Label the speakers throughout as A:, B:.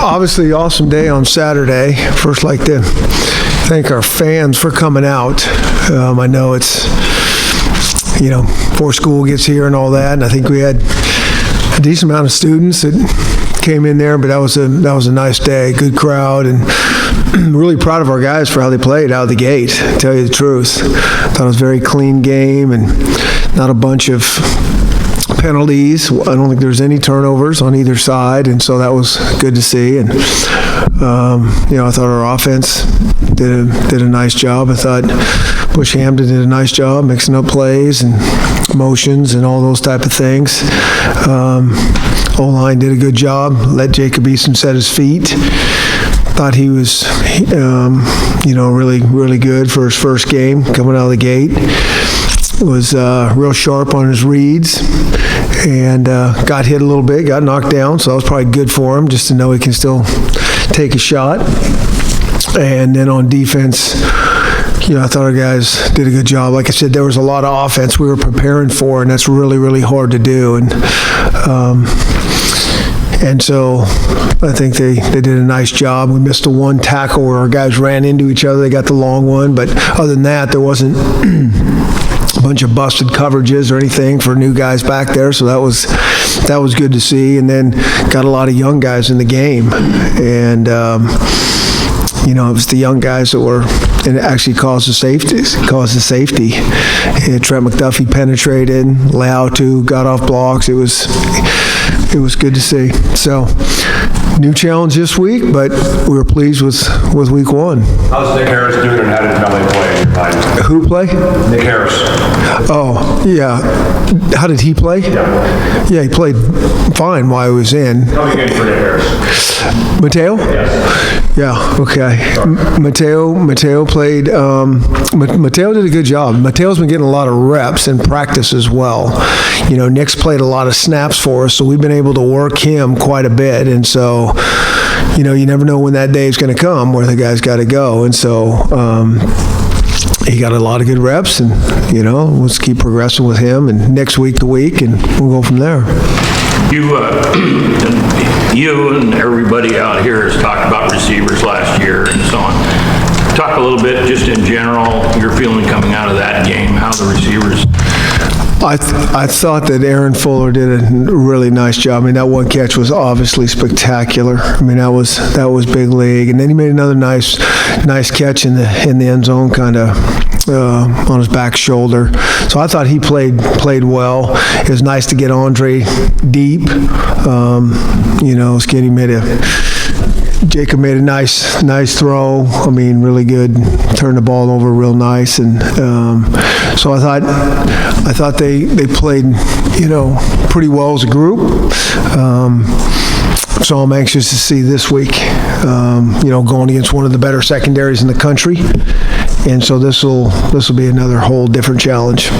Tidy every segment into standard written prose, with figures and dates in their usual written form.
A: obviously awesome day on Saturday. First, like to thank our fans for coming out. I know it's, before school gets here and all that, and I think we had a decent amount of students that came in there, but that was a nice day, good crowd, and really proud of our guys for how they played out of the gate, to tell you the truth. Thought it was a very clean game and not a bunch of penalties. I don't think there's any turnovers on either side, and so that was good to see. And I thought our offense did a nice job. I thought Bush Hampton did a nice job mixing up plays and motions and all those type of things. O-line did a good job. Let Jacob Eason set his feet. Thought he was, really, really good for his first game coming out of the gate. Was real sharp on his reads and got hit a little bit, got knocked down, so that was probably good for him just to know he can still take a shot. And then on defense, I thought our guys did a good job. Like I said, there was a lot of offense we were preparing for, and that's really, really hard to do. And so I think they did a nice job. We missed a one tackle where our guys ran into each other. They got the long one, but other than that, there wasn't a bunch of busted coverages or anything for new guys back there, so that was good to see. And then got a lot of young guys in the game, and it was the young guys that were, and it actually caused the safety. Trent McDuffie penetrated, Leautu got off blocks. It was good to see. So, new challenge this week, but we were pleased with week one.
B: How's Nick Harris doing, and how did Melly play in your mind?
A: Who play?
B: Nick Harris.
A: Oh, yeah. How did he play? Yeah, he played fine while he was in.
B: How are you getting for Nick Harris?
A: Mateo?
B: Yes.
A: Yeah, okay. Mateo played, Mateo did a good job. Mateo's been getting a lot of reps in practice as well. Nick's played a lot of snaps for us, so we've been able to work him quite a bit. And so, you never know when that day is going to come where the guy's got to go. And so, he got a lot of good reps, and, let's keep progressing with him, and next week to week, and we'll go from there.
C: You and everybody out here has talked about receivers last year and so on. Talk a little bit just in general, your feeling coming out of that game, how the receivers...
A: I thought that Aaron Fuller did a really nice job. I mean, that one catch was obviously spectacular. I mean, that was big league. And then he made another nice catch in the end zone, kind of on his back shoulder. So I thought he played well. It was nice to get Andre deep. Jacob made a nice throw. I mean, really good. Turned the ball over real nice, and so I thought they played, pretty well as a group. So I'm anxious to see this week, going against one of the better secondaries in the country. And so this will be another whole different challenge.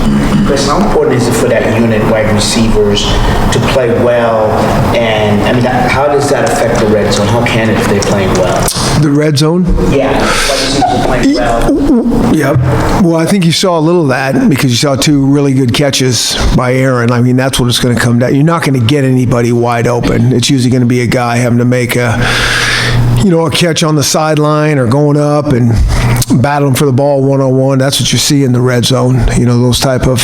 D: Chris, how important is it for that unit, wide receivers, to play well? And how does that affect the red zone? How can it if they're playing well?
A: The red zone?
D: Yeah, wide receivers are playing well.
A: Yep. Well, I think you saw a little of that because you saw two really good catches by Aaron. I mean, that's what it's going to come down. You're not going to get anybody wide open. It's usually going to be a guy having to make a catch on the sideline or going up and battling for the ball one-on-one. That's what you see in the red zone, those type of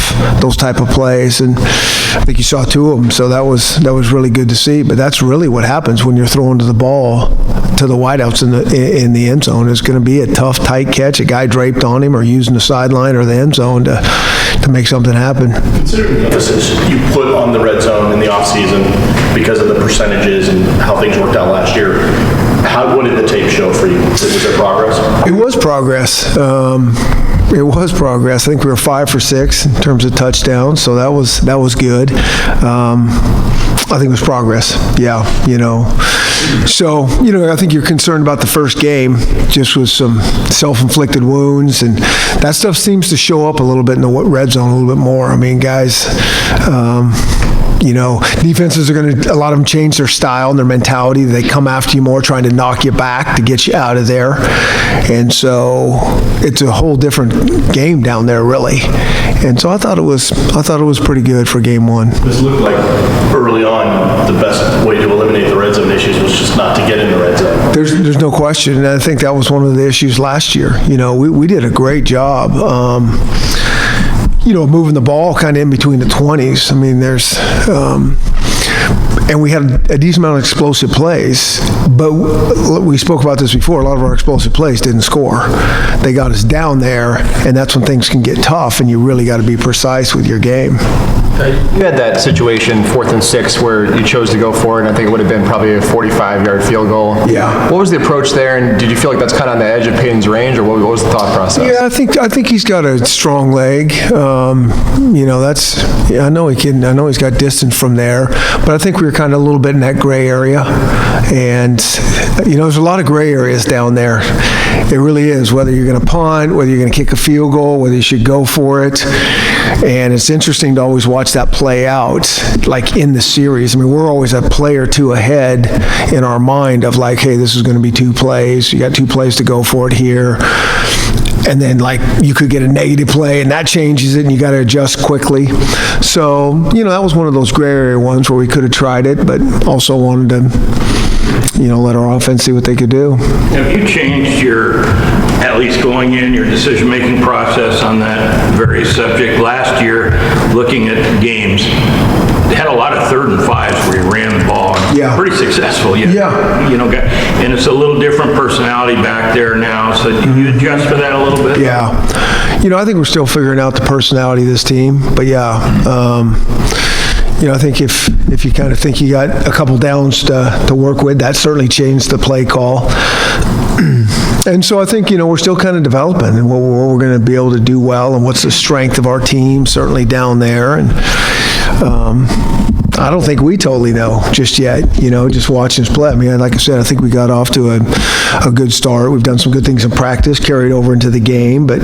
A: plays. And I think you saw two of them, so that was really good to see. But that's really what happens when you're throwing to the ball to the wideouts in the end zone. It's going to be a tough, tight catch, a guy draped on him or using the sideline or the end zone to make something happen.
E: Considering the emphasis you put on the red zone in the offseason because of the percentages and how things worked out last year, what did the tape show for you? Was there progress?
A: It was progress. It was progress. I think we were 5 for 6 in terms of touchdowns, so that was good. I think it was progress. Yeah, So, I think you're concerned about the first game, just with some self-inflicted wounds, and that stuff seems to show up a little bit in the red zone a little bit more. I mean, guys, defenses are a lot of them change their style and their mentality. They come after you more, trying to knock you back to get you out of there. And so it's a whole different game down there, really. And so I thought it was pretty good for game one.
E: This looked like early on the best way to eliminate the red zone issues was just not to get in the red
A: there's no question, and I think that was one of the issues last year. We did a great job, moving the ball kind of in between the 20s. I mean, and we had a decent amount of explosive plays, but we spoke about this before. A lot of our explosive plays didn't score. They got us down there, and that's when things can get tough, and you really got to be precise with your game.
F: You had that situation, 4th and 6, where you chose to go for it, and I think it would have been probably a 45-yard field goal.
A: Yeah.
F: What was the approach there, and did you feel like that's kind of on the edge of Payton's range, or what was the thought process?
A: Yeah, I think he's got a strong leg. I know he's got distance from there, but I think we were kind of a little bit in that gray area, and there's a lot of gray areas down there. It really is, whether you're going to punt, whether you're going to kick a field goal, whether you should go for it. And it's interesting to always watch that play out, like in the series. I mean, we're always a play or two ahead in our mind of like, hey, this is going to be 2 plays. You got 2 plays to go for it here. And then, like, you could get a negative play, and that changes it, and you got to adjust quickly. So, that was one of those gray area ones where we could have tried it, but also wanted to, let our offense see what they could do.
C: Have you changed at least going in, your decision-making process on that very subject? Last year, looking at games, they had a lot of 3rd and 5s where you ran the ball.
A: Yeah.
C: Pretty successful.
A: Yeah.
C: And it's a little different personality back there now, so do you adjust for that a little bit?
A: Yeah. I think we're still figuring out the personality of this team, but yeah. I think if you kind of think you got a couple downs to work with, that certainly changed the play call. And so I think, we're still kind of developing and what we're going to be able to do well and what's the strength of our team, certainly down there. And I don't think we totally know just yet, just watching us play. I mean, like I said, I think we got off to a good start. We've done some good things in practice, carried over into the game, but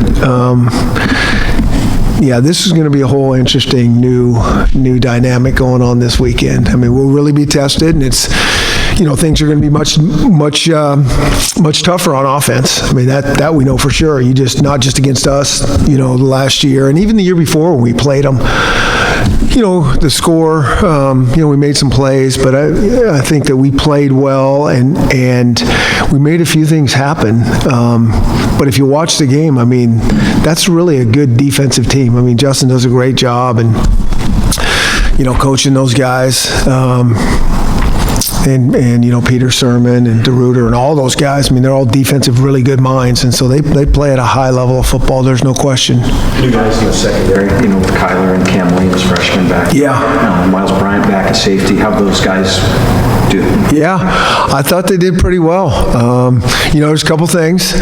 A: yeah, this is going to be a whole interesting new dynamic going on this weekend. I mean, we'll really be tested, and it's, things are going to be much tougher on offense. I mean, that we know for sure. Not just against us, the last year, and even the year before when we played them. The score, we made some plays, but I think that we played well and we made a few things happen. But if you watch the game, I mean, that's really a good defensive team. I mean, Justin does a great job and, coaching those guys. And Petersen and DeRuiter and all those guys, I mean, they're all defensive, really good minds, and so they play at a high level of football, there's no question.
G: You guys in the secondary, with Kyler and Cam Williams, freshman back.
A: Yeah.
G: Miles Bryant back at safety. How'd those guys do?
A: Yeah, I thought they did pretty well. There's a couple things.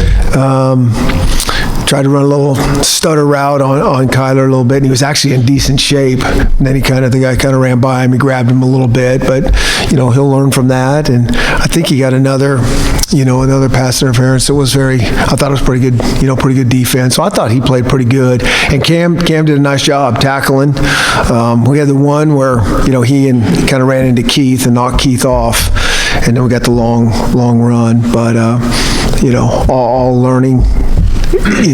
A: Tried to run a little stutter route on Kyler a little bit, and he was actually in decent shape. And then the guy kind of ran by him, he grabbed him a little bit, but, he'll learn from that. And I think he got another pass interference that was I thought it was pretty good, pretty good defense. So I thought he played pretty good. And Cam did a nice job tackling. We had the one where, he kind of ran into Keith and knocked Keith off. And then we got the long run. But, all learning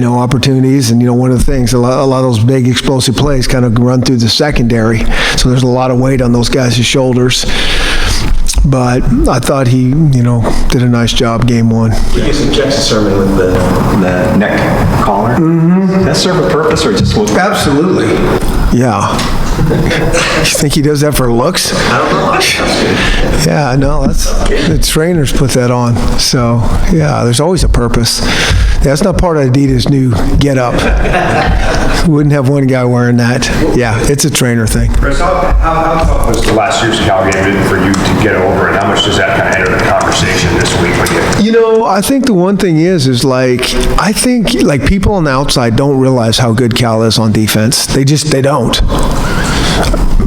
A: opportunities, and one of the things, a lot of those big explosive plays kind of run through the secondary, so there's a lot of weight on those guys' shoulders. But I thought he, did a nice job game one.
G: Eason Jackson sermon with the neck collar. Mm-hmm. Does that serve a purpose or just look?
A: Absolutely. Yeah. You think he does that for looks?
G: I don't know.
A: Yeah, no, the trainers put that on. So, yeah, there's always a purpose. Yeah, that's not part of Adidas' new get-up. Wouldn't have one guy wearing that. Yeah, it's a trainer thing.
B: Chris, how tough was the last year's Cal game for you to get over, and how much does that kind of enter the conversation this week with you?
A: I think the one thing is I think people on the outside don't realize how good Cal is on defense. They don't.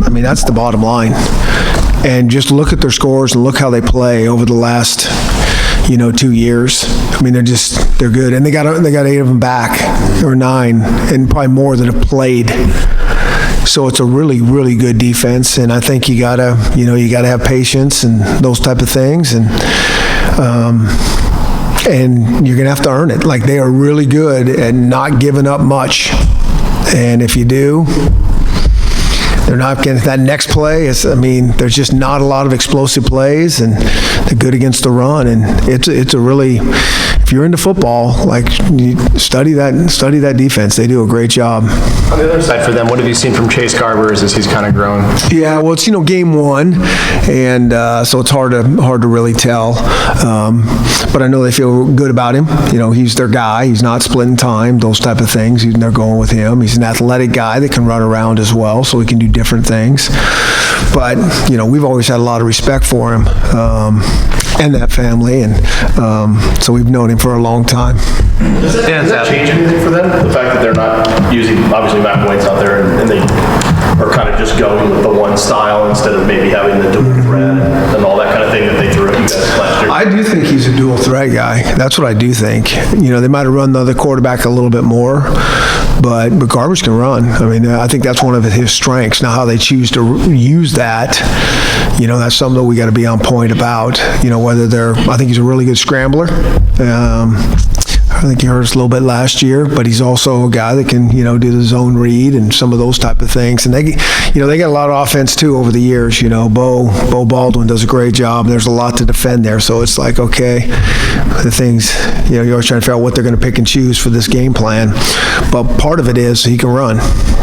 A: I mean, that's the bottom line. And just look at their scores and look how they play over the last 2 years. I mean, they're good, and they got 8 of them back, or 9, and probably more that have played. So it's a really, really good defense, and I think you gotta have patience and those type of things, and you're gonna have to earn it. Like, they are really good at not giving up much, and if you do, they're not getting that next play. There's just not a lot of explosive plays, and they're good against the run. And it's a really, if you're into football, like, you study that defense. They do a great job.
F: On the other side for them, what have you seen from Chase Carver as he's kind of grown?
A: Yeah, well, it's game one, and so it's hard to really tell. But I know they feel good about him. He's their guy. He's not splitting time, those type of things. They're going with him. He's an athletic guy that can run around as well, so he can do different things. But we've always had a lot of respect for him and that family, and so we've known him for a long time.
E: Does that change anything for them? The fact that they're not using, obviously, Matt White's out there, and they are kind of just going with the one style instead of maybe having the dual threat and all that kind of thing that they threw at you guys last year?
A: I do think he's a dual threat guy. That's what I do think. They might have run the other quarterback a little bit more, but Carver's can run. I think that's one of his strengths. Now, how they choose to use that, that's something that we got to be on point about. I think he's a really good scrambler. I think he hurt us a little bit last year, but he's also a guy that can, do the zone read and some of those type of things. And they got a lot of offense too over the years. Bo Baldwin does a great job. There's a lot to defend there, so it's like, okay, the things, you're always trying to figure out what they're going to pick and choose for this game plan. But part of it is he can run.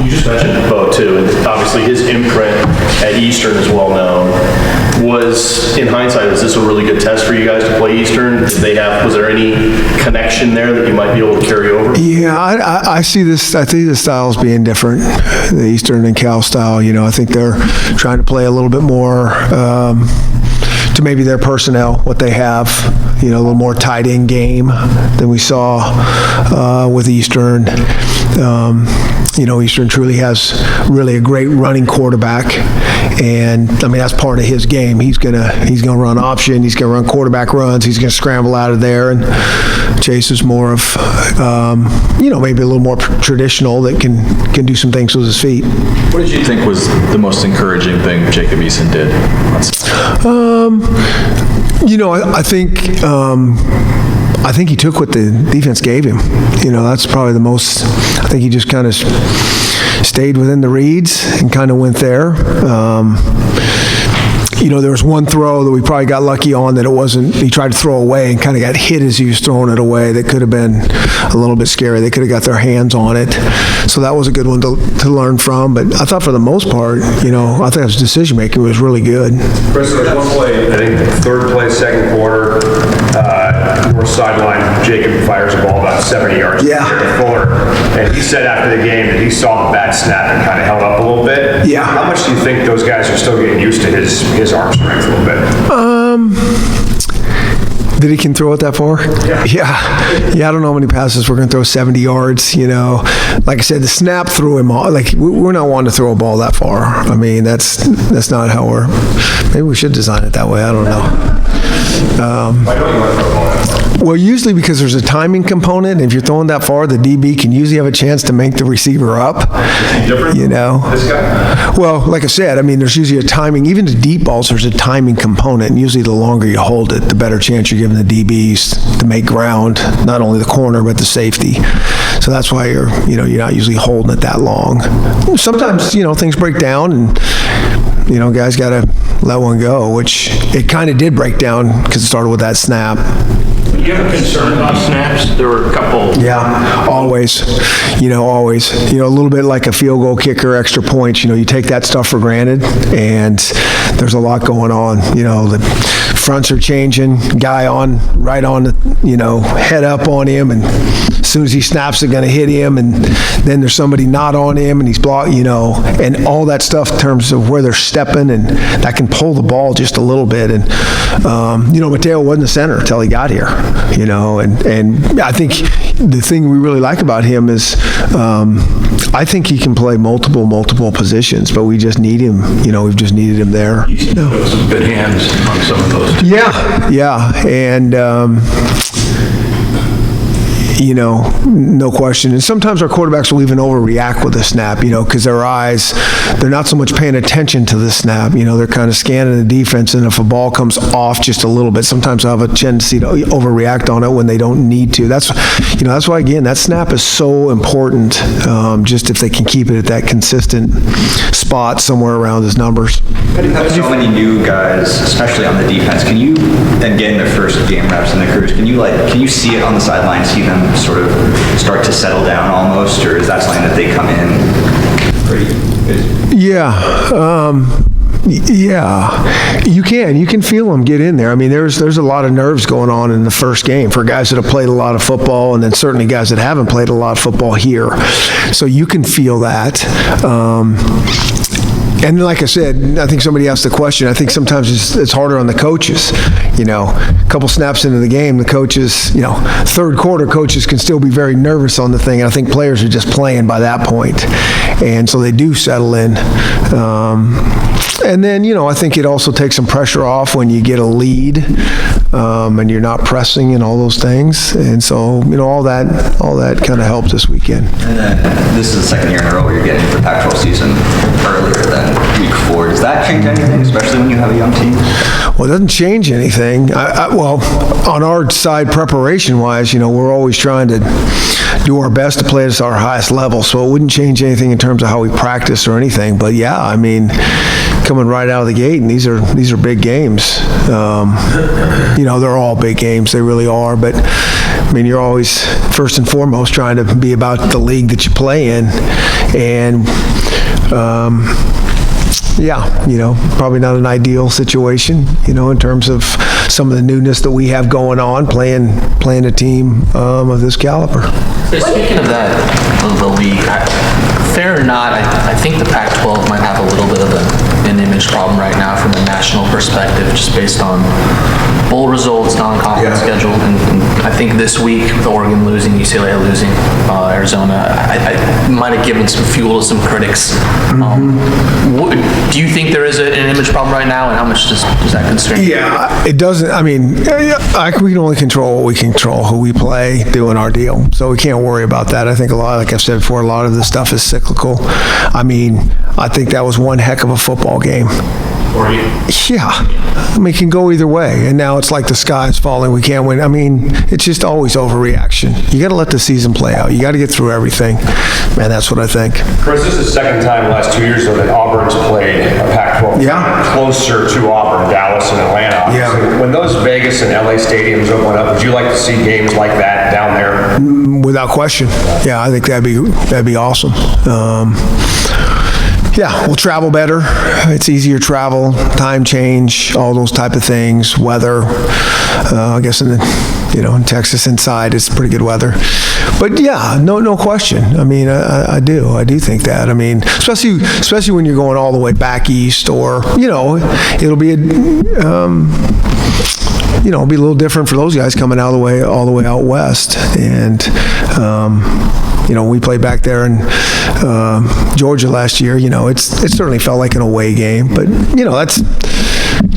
E: You just mentioned Bo too, and obviously his imprint at Eastern is well known. In hindsight, was this a really good test for you guys to play Eastern? Was there any connection there that you might be able to carry over?
A: Yeah, I see this. I think the styles being different, the Eastern and Cal style. I think they're trying to play a little bit more to maybe their personnel, what they have. A little more tight-end game than we saw with Eastern. Eastern truly has really a great running quarterback, and that's part of his game. He's gonna run option. He's gonna run quarterback runs. He's gonna scramble out of there. And Chase is more of maybe a little more traditional that can do some things with his feet.
G: What did you think was the most encouraging thing Jacob Eason did?
A: I think he took what the defense gave him. That's probably the most. I think he just kind of stayed within the reads and kind of went there. There was one throw that we probably got lucky on that it wasn't, he tried to throw away and kind of got hit as he was throwing it away. That could have been a little bit scary. They could have got their hands on it. So that was a good one to learn from. But I thought for the most part, I think his decision-making was really good.
B: Chris, there was one play, I think third play, second quarter, north sideline, Jacob fires a ball about 70 yards to Fuller. And he said after the game that he saw the bad snap and kind of held up a little bit.
A: Yeah.
B: How much do you think those guys are still getting used to his arm strength a little bit?
A: That he can throw it that far? Yeah. I don't know how many passes we're going to throw 70 yards, Like I said, the snap threw him off. Like, we're not wanting to throw a ball that far. That's not how maybe we should design it that way. I don't know.
B: Why don't you want to throw a ball that far?
A: Well, usually because there's a timing component. If you're throwing that far, the DB can usually have a chance to make the receiver up.
B: Different? This guy?
A: Well, like I said, there's usually a timing. Even to deep balls, there's a timing component. And usually the longer you hold it, the better chance you're giving the DBs to make ground, not only the corner, but the safety. So that's why you're not usually holding it that long. Sometimes, things break down and, guys got to let one go, which it kind of did break down because it started with that snap.
C: You have a concern about snaps? There were a couple.
A: Yeah, always. Always. A little bit like a field goal kicker, extra points. You take that stuff for granted, and there's a lot going on. The fronts are changing. Guy right on, head up on him, and as soon as he snaps, they're going to hit him, and then there's somebody not on him, and he's blocked. And all that stuff in terms of where they're stepping, and that can pull the ball just a little bit. And Mateo wasn't the center until he got here. And I think the thing we really like about him is I think he can play multiple positions, but we just need him. We've just needed him there.
C: He's got some good hands on some of those.
A: Yeah, and no question. And sometimes our quarterbacks will even overreact with the snap, because their eyes, they're not so much paying attention to the snap. They're kind of scanning the defense, and if a ball comes off just a little bit, sometimes they'll have a tendency to overreact on it when they don't need to. That's why, again, that snap is so important, just if they can keep it at that consistent spot somewhere around his numbers.
G: You have so many new guys, especially on the defense. Can you, and getting their first game reps in their careers, can you see it on the sideline, see them sort of start to settle down almost, or is that something that they come in pretty good?
A: Yeah, you can feel them get in there. I mean, there's a lot of nerves going on in the first game for guys that have played a lot of football, and then certainly guys that haven't played a lot of football here. So you can feel that. And like I said, I think somebody asked the question, I think sometimes it's harder on the coaches. A couple snaps into the game, the coaches, third quarter coaches can still be very nervous on the thing. And I think players are just playing by that point. And so they do settle in. And then, I think it also takes some pressure off when you get a lead and you're not pressing and all those things. And so, all that kind of helped this weekend.
G: And then this is the second year in a row where you're getting the Pac-12 season earlier than week 4. Does that change anything, especially when you have a young team?
A: Well, it doesn't change anything. Well, on our side, preparation-wise, we're always trying to do our best to play at our highest level, so it wouldn't change anything in terms of how we practice or anything. But yeah, I mean, coming right out of the gate, and these are big games. They're all big games. They really are. But I mean, you're always first and foremost trying to be about the league that you play in, and probably not an ideal situation, in terms of some of the newness that we have going on, playing a team of this caliber.
H: Speaking of that, of the league, fair or not, I think the Pac-12 might have a little bit of an image problem right now from a national perspective, just based on bowl results, non-conference schedule, and I think this week with Oregon losing, UCLA losing, Arizona, I might have given some fuel to some critics. Do you think there is an image problem right now, and how much does that concern you?
A: Yeah, it doesn't. I mean, we can only control what we control, who we play, doing our deal. So we can't worry about that. I think like I've said before, a lot of this stuff is cyclical. I mean, I think that was one heck of a football game. Yeah. I mean, it can go either way. And now it's like the sky is falling. We can't win. I mean, it's just always overreaction. You got to let the season play out. You got to get through everything. Man, that's what I think.
B: Chris, this is the second time in the last 2 years, though, that Auburn's played a Pac-12 closer to Auburn, Dallas, and Atlanta.
A: Yeah.
B: When those Vegas and LA stadiums open up, would you like to see games like that down there?
A: Without question. Yeah, I think that'd be awesome. Yeah, we'll travel better. It's easier travel, time change, all those type of things, weather. I guess in Texas inside, it's pretty good weather. But yeah, no question. I mean, I do think that. I mean, especially when you're going all the way back east, or it'll be it'll be a little different for those guys coming all the way out west, and. We played back there in Georgia last year. It certainly felt like an away game, but that's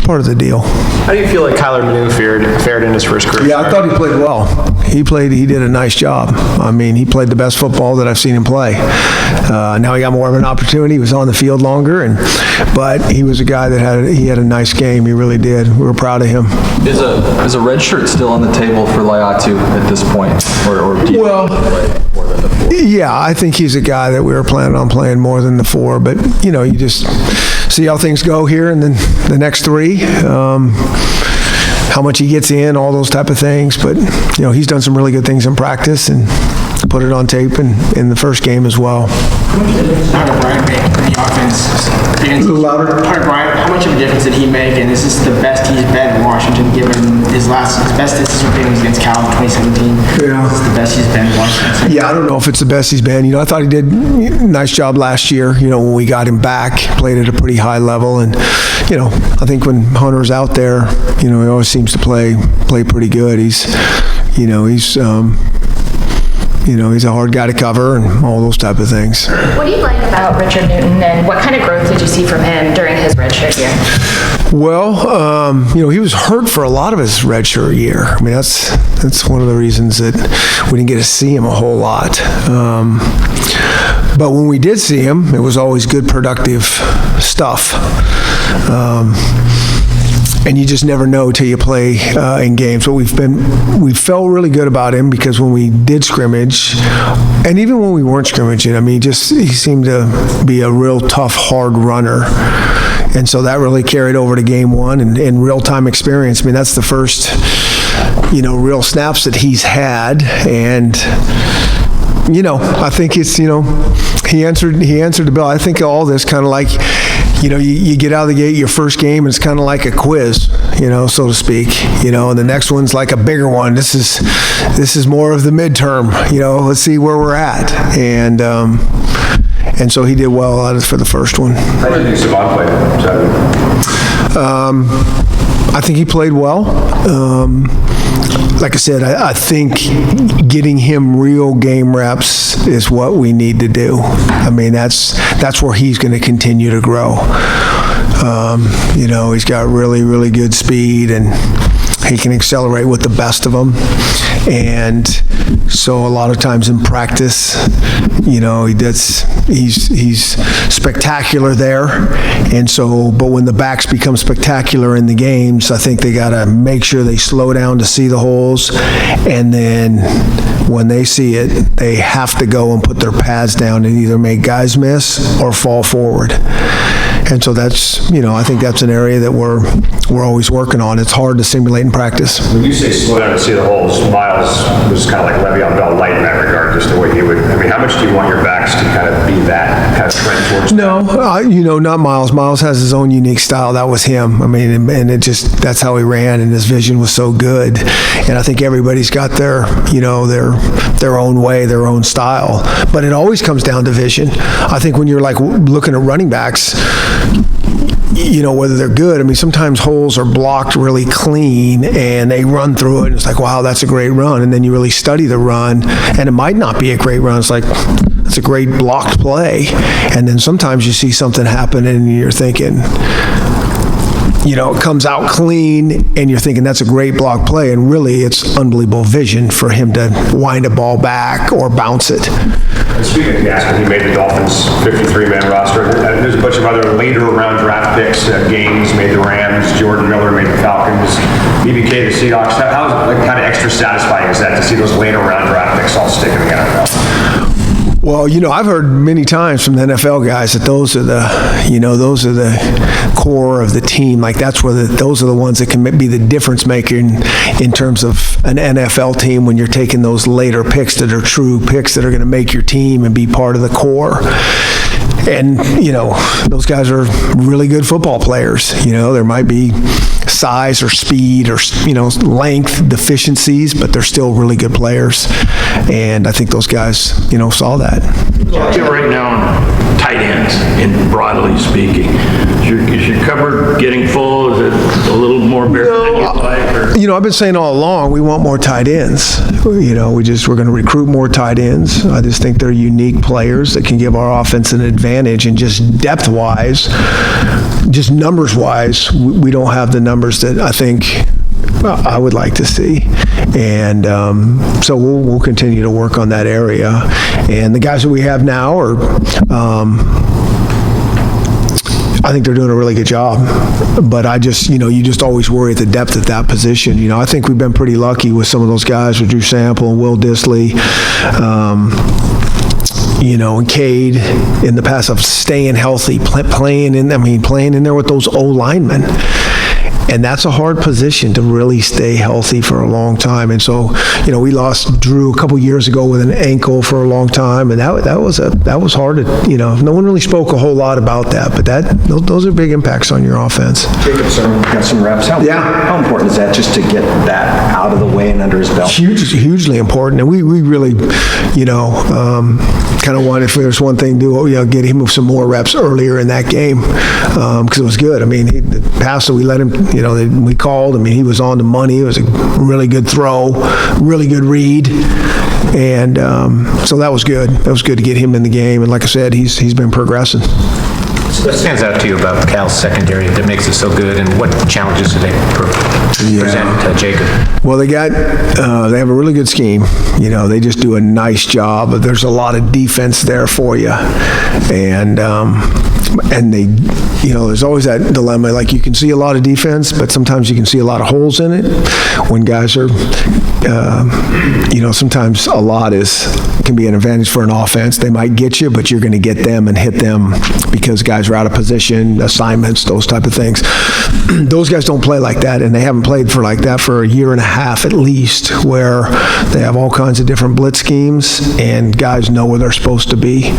A: part of the deal.
F: How do you feel like Kyler Manu fared in his first career?
A: Yeah, I thought he played well. He did a nice job. I mean, he played the best football that I've seen him play. Now he got more of an opportunity. He was on the field longer, but he was a guy that had a nice game. He really did. We were proud of him.
I: Is a red shirt still on the table for Laiatu at this point, or do you play more than the 4?
A: Yeah, I think he's a guy that we were planning on playing more than the 4, but you just see how things go here in the next 3. How much he gets in, all those type of things. But, he's done some really good things in practice and put it on tape in the first game as well.
D: How much of a difference did Brian make in the offense? A little louder. Brian, how much of a difference did he make? And is this the best he's been in Washington, given his best statistical was against Cal in 2017?
A: Yeah.
D: Is this the best he's been in Washington?
A: Yeah, I don't know if it's the best he's been. I thought he did a nice job last year, when we got him back, played at a pretty high level. And, I think when Hunter's out there, he always seems to play pretty good. He's a hard guy to cover and all those type of things.
J: What do you like about Richard Newton, and what kind of growth did you see from him during his redshirt year?
A: Well, he was hurt for a lot of his redshirt year. I mean, that's one of the reasons that we didn't get to see him a whole lot. But when we did see him, it was always good, productive stuff. And you just never know till you play in games. But we felt really good about him because when we did scrimmage, and even when we weren't scrimmaging, I mean, he seemed to be a real tough, hard runner. And so that really carried over to game one and real-time experience. I mean, that's the first, real snaps that he's had. And, I think it's, he answered the bell. I think all this kind of like, you get out of the gate, your first game, and it's kind of like a quiz, so to speak, and the next one's like a bigger one. This is more of the midterm, let's see where we're at. And so he did well out of for the first one.
B: How do you think Savant played?
A: I think he played well. Like I said, I think getting him real game reps is what we need to do. I mean, that's where he's going to continue to grow. He's got really, really good speed, and he can accelerate with the best of them. And so a lot of times in practice, he's spectacular there. And so, but when the backs become spectacular in the games, I think they got to make sure they slow down to see the holes. And then when they see it, they have to go and put their pads down and either make guys miss or fall forward. And so that's, I think that's an area that we're always working on. It's hard to simulate in practice.
B: When you say slow down to see the holes, Miles was kind of like Le'Veon Bell light in that regard, just the way he would. I mean, how much do you want your backs to kind of be that kind of trend towards?
A: No, not Miles. Miles has his own unique style. That was him. I mean, and it just, that's how he ran, and his vision was so good. And I think everybody's got their own way, their own style. But it always comes down to vision. I think when you're like looking at running backs, whether they're good. I mean, sometimes holes are blocked really clean and they run through it and it's like, wow, that's a great run. And then you really study the run and it might not be a great run. It's like, that's a great blocked play. And then sometimes you see something happen and you're thinking, it comes out clean and you're thinking that's a great block play. And really it's unbelievable vision for him to wind a ball back or bounce it.
B: And speaking of Gaskin, he made the Dolphins 53-man roster. There's a bunch of other later round draft picks. Gaines made the Rams. Jordan Miller made the Falcons. BBK the Seahawks. How kind of extra satisfying is that to see those later round draft picks all stick in the NFL?
A: Well, I've heard many times from the NFL guys that those are the core of the team. Like that's where those are the ones that can be the difference maker in terms of an NFL team when you're taking those later picks that are true picks that are going to make your team and be part of the core. And, those guys are really good football players. There might be size or speed or, length deficiencies, but they're still really good players. And I think those guys, saw that.
C: Right now on tight ends, broadly speaking, is your cupboard getting full? Is it a little more bare than you'd like? Or?
A: I've been saying all along, we want more tight ends. We're going to recruit more tight ends. I just think they're unique players that can give our offense an advantage, and just depth-wise, just numbers-wise, we don't have the numbers that I think I would like to see. And so we'll continue to work on that area. And the guys that we have now are, I think they're doing a really good job. But I just, you just always worry at the depth at that position. I think we've been pretty lucky with some of those guys, with Drew Sample and Will Dissly, and Cade in the past of staying healthy, playing in there with those O-linemen. And that's a hard position to really stay healthy for a long time. And so, we lost Drew a couple years ago with an ankle for a long time, and that was hard to, no one really spoke a whole lot about that, but those are big impacts on your offense.
J: Jacobson got some reps. How important is that just to get that out of the way and under his belt?
A: Hugely important. And we really, kind of wanted, if there's one thing to do, get him some more reps earlier in that game, because it was good. I mean, the pass that we let him, we called. I mean, he was on the money. It was a really good throw, really good read. And so that was good. That was good to get him in the game. And like I said, he's been progressing.
K: What stands out to you about Cal's secondary that makes it so good, and what challenges do they present to Jacob?
A: Well, they have a really good scheme. They just do a nice job. There's a lot of defense there for you, and they, there's always that dilemma. Like, you can see a lot of defense, but sometimes you can see a lot of holes in it. When guys are, sometimes a lot can be an advantage for an offense. They might get you, but you're going to get them and hit them because guys are out of position, assignments, those type of things. Those guys don't play like that, and they haven't played like that for a year and a half at least, where they have all kinds of different blitz schemes, and guys know where they're supposed to be.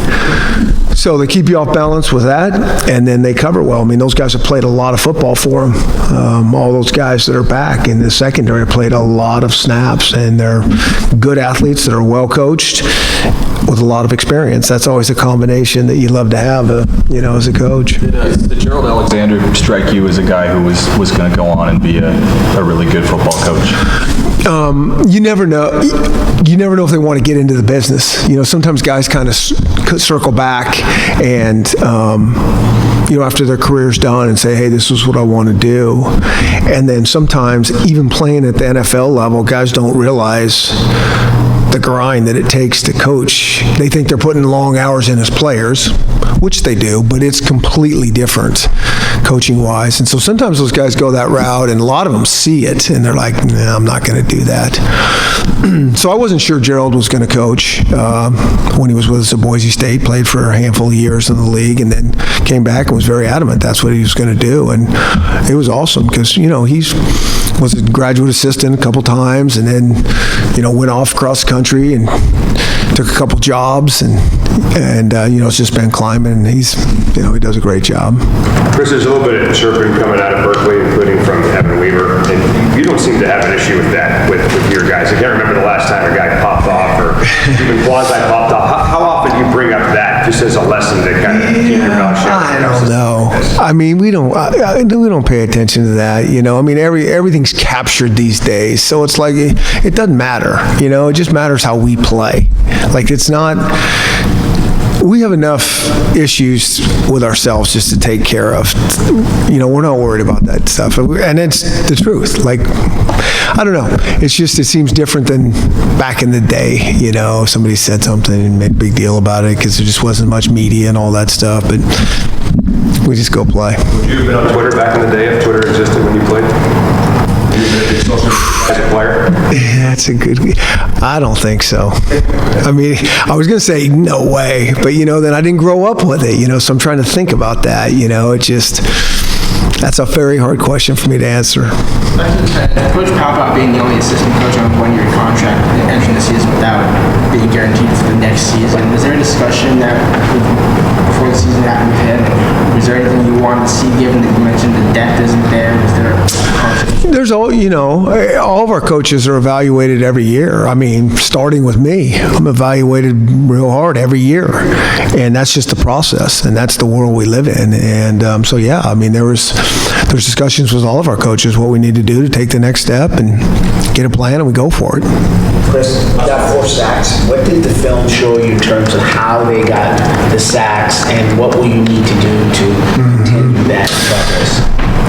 A: So they keep you off balance with that, and then they cover well. I mean, those guys have played a lot of football for them. All those guys that are back in the secondary have played a lot of snaps, and they're good athletes that are well coached with a lot of experience. That's always a combination that you love to have, as a coach.
I: Did Gerald Alexander strike you as a guy who was going to go on and be a really good football coach?
A: You never know. You never know if they want to get into the business. Sometimes guys kind of circle back and, after their career's done and say, hey, this is what I want to do. And then sometimes, even playing at the NFL level, guys don't realize the grind that it takes to coach. They think they're putting long hours in as players, which they do, but it's completely different coaching-wise. And so sometimes those guys go that route, and a lot of them see it, and they're like, nah, I'm not going to do that. So I wasn't sure Gerald was going to coach when he was with us at Boise State, played for a handful of years in the league, and then came back and was very adamant that's what he was going to do. And it was awesome because, he was a graduate assistant a couple times, and then, went off across the country and took a couple jobs, and it's just been climbing, and he does a great job.
B: Chris, there's a little bit of chirping coming out of Berkeley, including from Evan Weaver, and you don't seem to have an issue with that with your guys. I can't remember the last time a guy popped off or even quasi-popped off. How often do you bring up that just as a lesson to kind of keep your mouth shut?
A: I don't know. I mean, we don't pay attention to that. I mean, everything's captured these days, so it's like it doesn't matter. It just matters how we play. Like, it's not. We have enough issues with ourselves just to take care of. We're not worried about that stuff. And it's the truth. Like, I don't know. It seems different than back in the day. Somebody said something and made a big deal about it because there just wasn't much media and all that stuff. But we just go play.
B: Would you have been on Twitter back in the day if Twitter existed when you played? As a player?
A: That's a good. I don't think so. I mean, I was going to say no way, but then I didn't grow up with it. So I'm trying to think about that. That's a very hard question for me to answer.
D: Coach Papa being the only assistant coach on a one-year contract entering the season without being guaranteed for the next season, was there a discussion that before the season happened with him? Was there anything you wanted to see, given that you mentioned the depth isn't there? Was there
A: There's all of our coaches are evaluated every year. I mean, starting with me, I'm evaluated real hard every year, and that's just the process, and that's the world we live in. And so, yeah, I mean, there's discussions with all of our coaches what we need to do to take the next step and get a plan, and we go for it.
L: Chris, you got 4 sacks. What did the film show you in terms of how they got the sacks, and what will you need to do to continue that progress?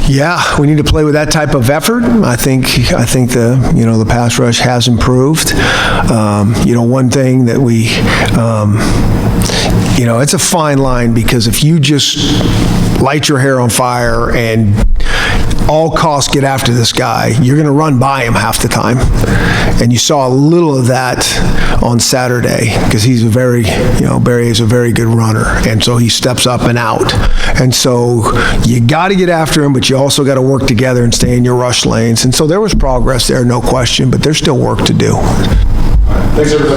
A: Yeah, we need to play with that type of effort. I think the pass rush has improved. One thing that we it's a fine line, because if you just light your hair on fire and all costs get after this guy, you're going to run by him half the time. And you saw a little of that on Saturday, because he's Barry is a very good runner, and so he steps up and out. And so you got to get after him, but you also got to work together and stay in your rush lanes. And so there was progress there, no question, but there's still work to do.
B: Thanks, everybody.